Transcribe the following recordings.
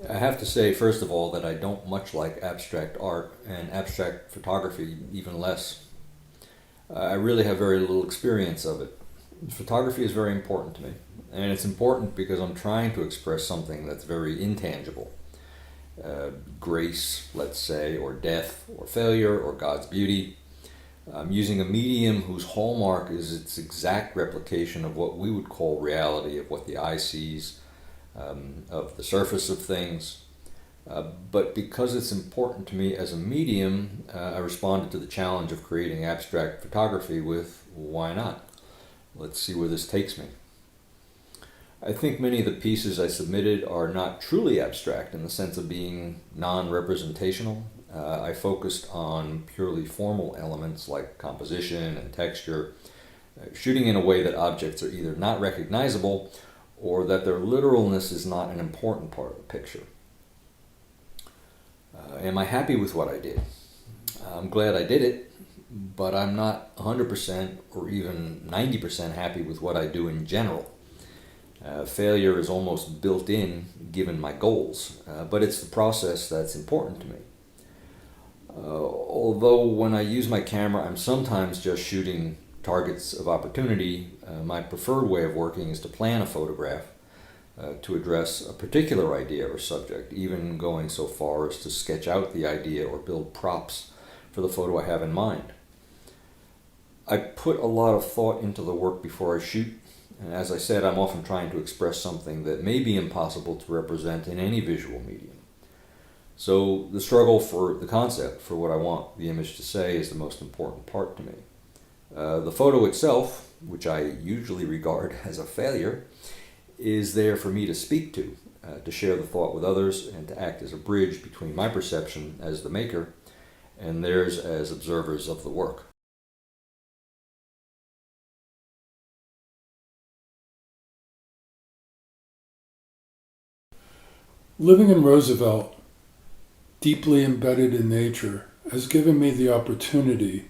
I have to say, first of all, that I don't much like abstract art and abstract photography even less. I really have very little experience of it. Photography is very important to me, and it's important because I'm trying to express something that's very intangible. Grace, let's say, or death, or failure, or God's beauty. I'm using a medium whose hallmark is its exact replication of what we would call reality, of what the eye sees, of the surface of things. But because it's important to me as a medium, I responded to the challenge of creating abstract photography with why not? Let's see where this takes me. I think many of the pieces I submitted are not truly abstract in the sense of being non-representational. I focused on purely formal elements like composition and texture, shooting in a way that objects are either not recognizable or that their literalness is not an important part of the picture. Am I happy with what I did? I'm glad I did it, but I'm not 100% or even 90% happy with what I do in general. Failure is almost built in given my goals, but it's the process that's important to me. Although when I use my camera, I'm sometimes just shooting targets of opportunity, my preferred way of working is to plan a photograph to address a particular idea or subject, even going so far as to sketch out the idea or build props for the photo I have in mind. I put a lot of thought into the work before I shoot, and as I said, I'm often trying to express something that may be impossible to represent in any visual medium. So the struggle for the concept, for what I want the image to say, is the most important part to me. The photo itself, which I usually regard as a failure, is there for me to speak to share the thought with others, and to act as a bridge between my perception as the maker and theirs as observers of the work. Living in Roosevelt, deeply embedded in nature, has given me the opportunity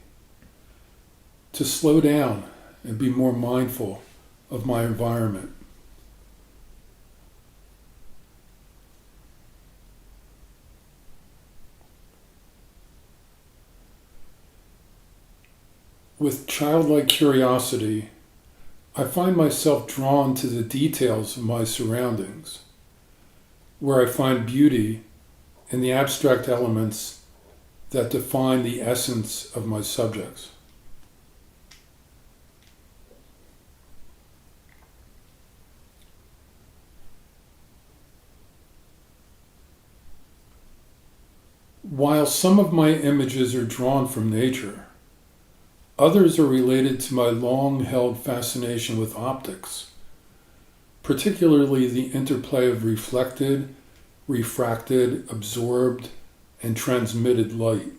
to slow down and be more mindful of my environment. With childlike curiosity, I find myself drawn to the details of my surroundings, where I find beauty in the abstract elements that define the essence of my subjects. While some of my images are drawn from nature, others are related to my long-held fascination with optics, particularly the interplay of reflected, refracted, absorbed, and transmitted light.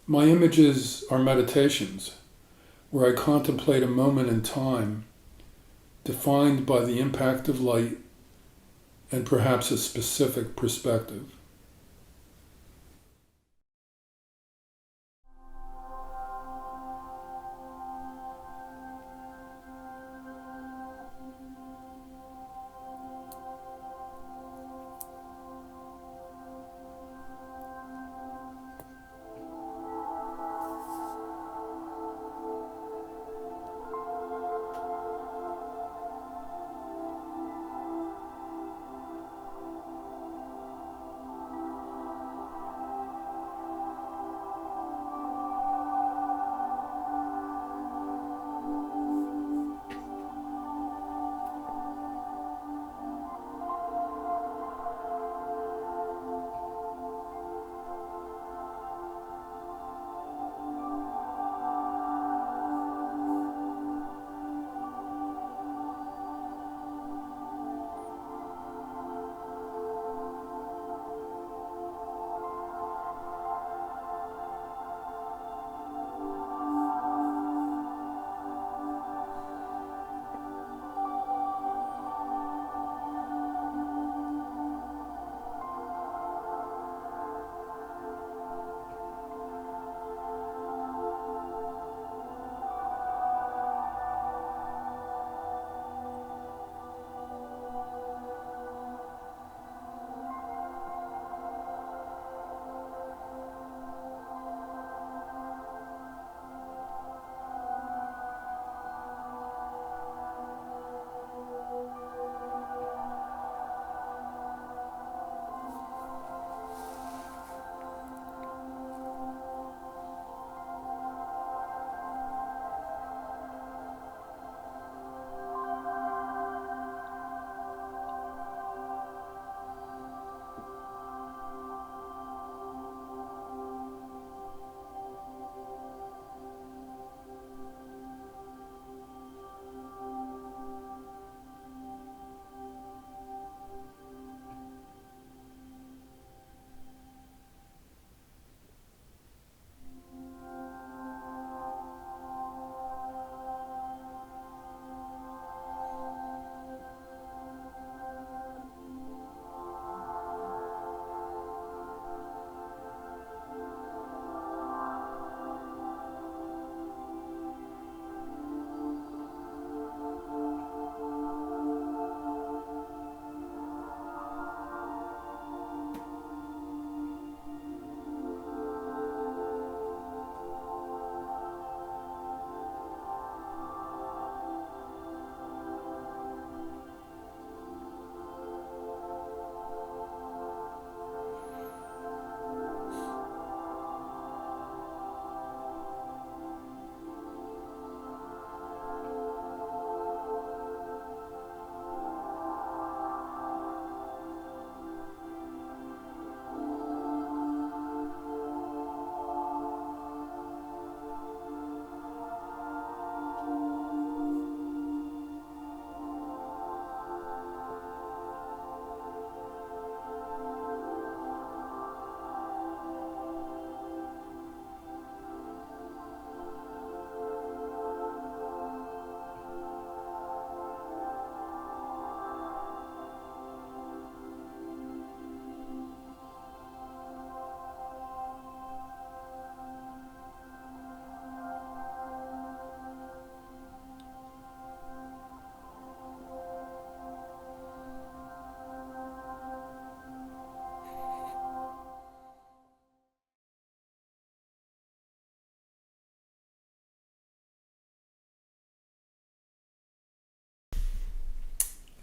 My images are meditations, where I contemplate a moment in time defined by the impact of light and perhaps a specific perspective.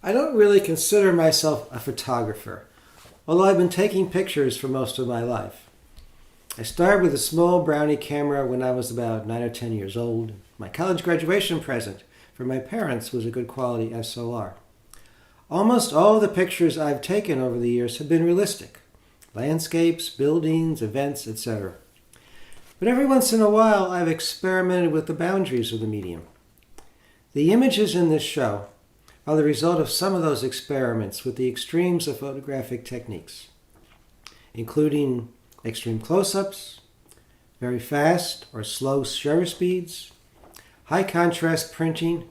I don't really consider myself a photographer, although I've been taking pictures for most of my life. I started with a small Brownie camera when I was about 9 or 10 years old. My college graduation present for my parents was a good quality SLR. Almost all of the pictures I've taken over the years have been realistic. Landscapes, buildings, events, etc. But every once in a while I've experimented with the boundaries of the medium. The images in this show are the result of some of those experiments with the extremes of photographic techniques, including extreme close-ups, very fast or slow shutter speeds, high contrast printing,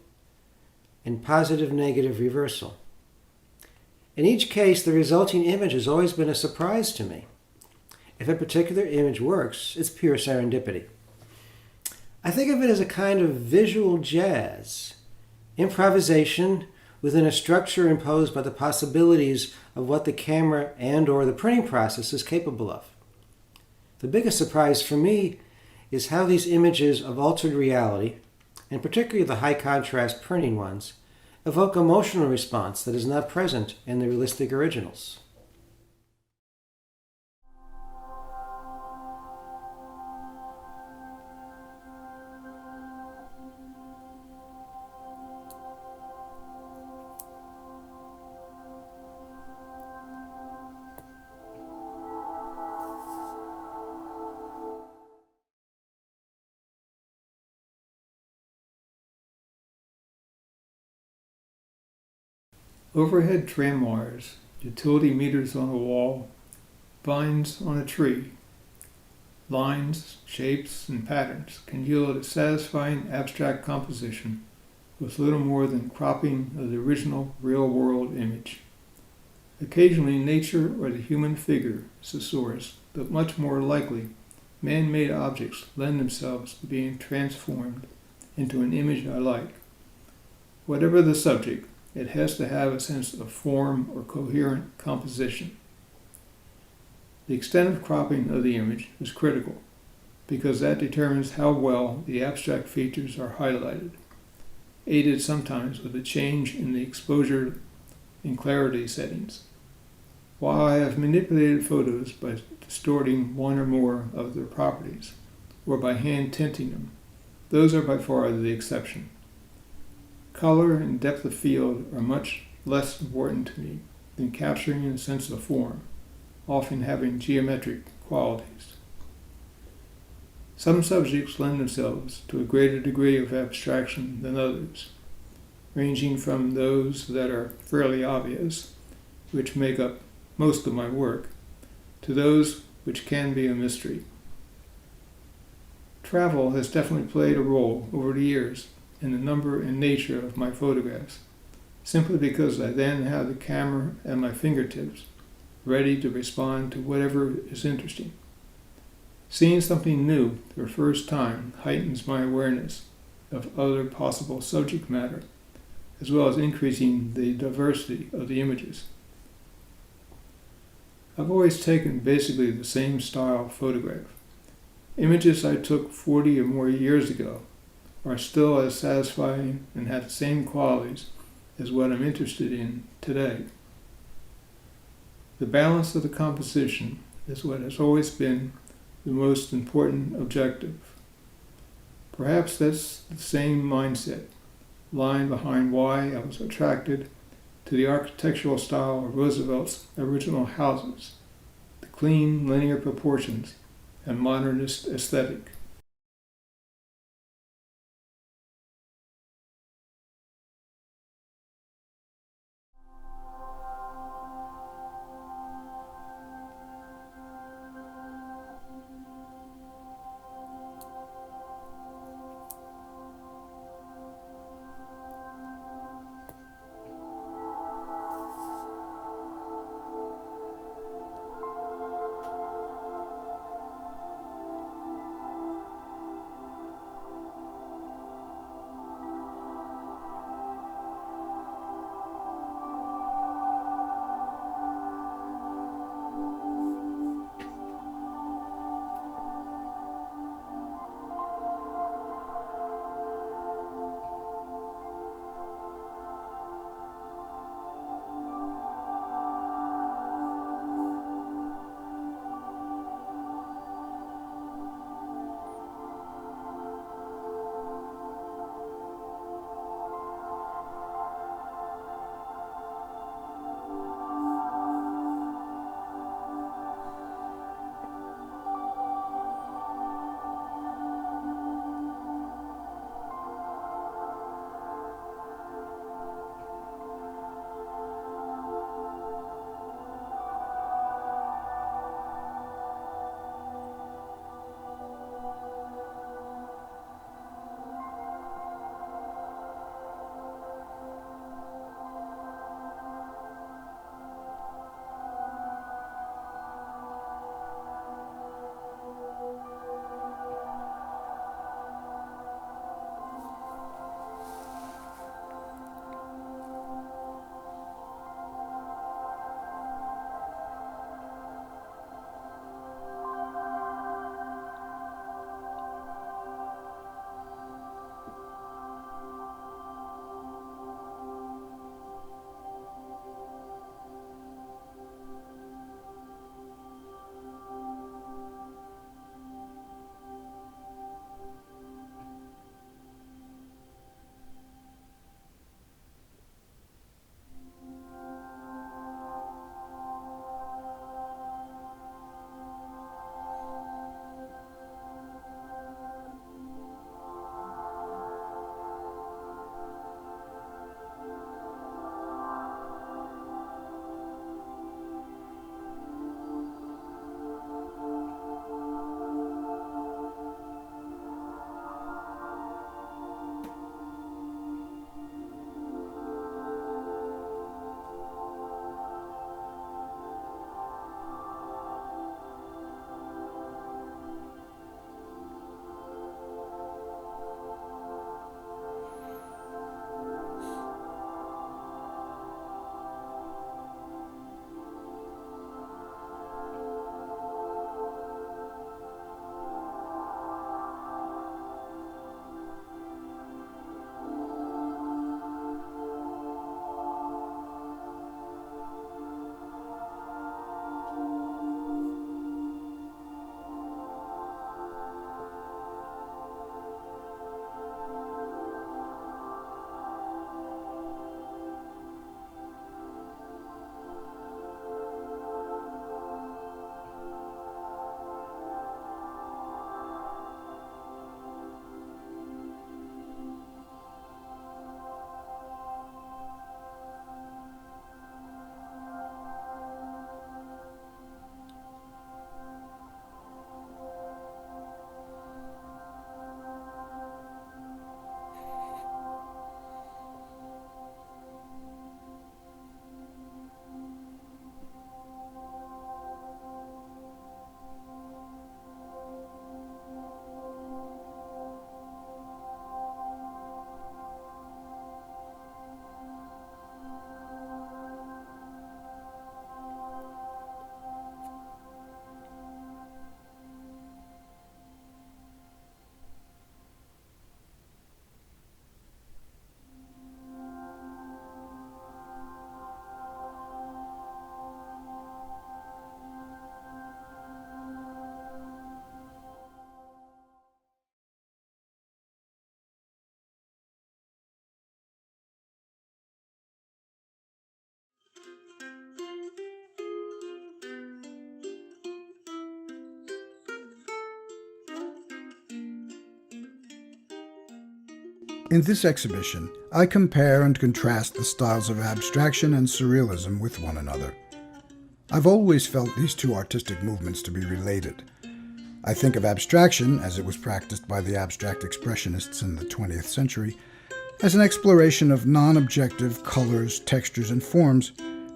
and positive-negative reversal. In each case, the resulting image has always been a surprise to me. If a particular image works, it's pure serendipity. I think of it as a kind of visual jazz, improvisation within a structure imposed by the possibilities of what the camera and or the printing process is capable of. The biggest surprise for me is how these images of altered reality, and particularly the high contrast printing ones, evoke emotional response that is not present in the realistic originals. Overhead tram wires, utility meters on a wall, vines on a tree, lines, shapes, and patterns can yield a satisfying abstract composition with little more than cropping of the original real-world image. Occasionally, nature or the human figure is the source, but much more likely, man-made objects lend themselves to being transformed into an image I like. Whatever the subject, it has to have a sense of form or coherent composition. The extent of cropping of the image is critical because that determines how well the abstract features are highlighted, aided sometimes with a change in the exposure and clarity settings. While I have manipulated photos by distorting one or more of their properties, or by hand tinting them, those are by far the exception. Color and depth of field are much less important to me than capturing a sense of form, often having geometric qualities. Some subjects lend themselves to a greater degree of abstraction than others, ranging from those that are fairly obvious, which make up most of my work, to those which can be a mystery. Travel has definitely played a role over the years in the number and nature of my photographs, simply because I then have the camera at my fingertips, ready to respond to whatever is interesting. Seeing something new for the first time heightens my awareness of other possible subject matter, as well as increasing the diversity of the images. I've always taken basically the same style photograph. Images I took 40 or more years ago are still as satisfying and have the same qualities as what I'm interested in today. The balance of the composition is what has always been the most important objective. Perhaps that's the same mindset lying behind why I was attracted to the architectural style of Roosevelt's original houses, the clean linear proportions and modernist aesthetic. In this exhibition, I compare and contrast the styles of abstraction and surrealism with one another. I've always felt these two artistic movements to be related. I think of abstraction, as it was practiced by the abstract expressionists in the 20th century, as an exploration of non-objective colors, textures, and forms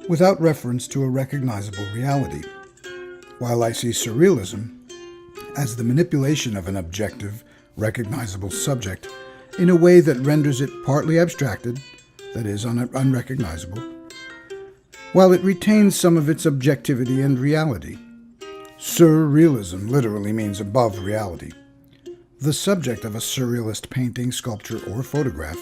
without reference to a recognizable reality, while I see surrealism as the manipulation of an objective, recognizable subject in a way that renders it partly abstracted, that is, unrecognizable, while it retains some of its objectivity and reality. Surrealism literally means above reality. The subject of a surrealist painting, sculpture, or photograph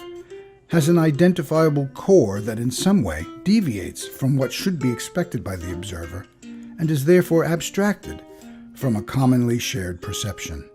has an identifiable core that in some way deviates from what should be expected by the observer and is therefore abstracted from a commonly shared perception.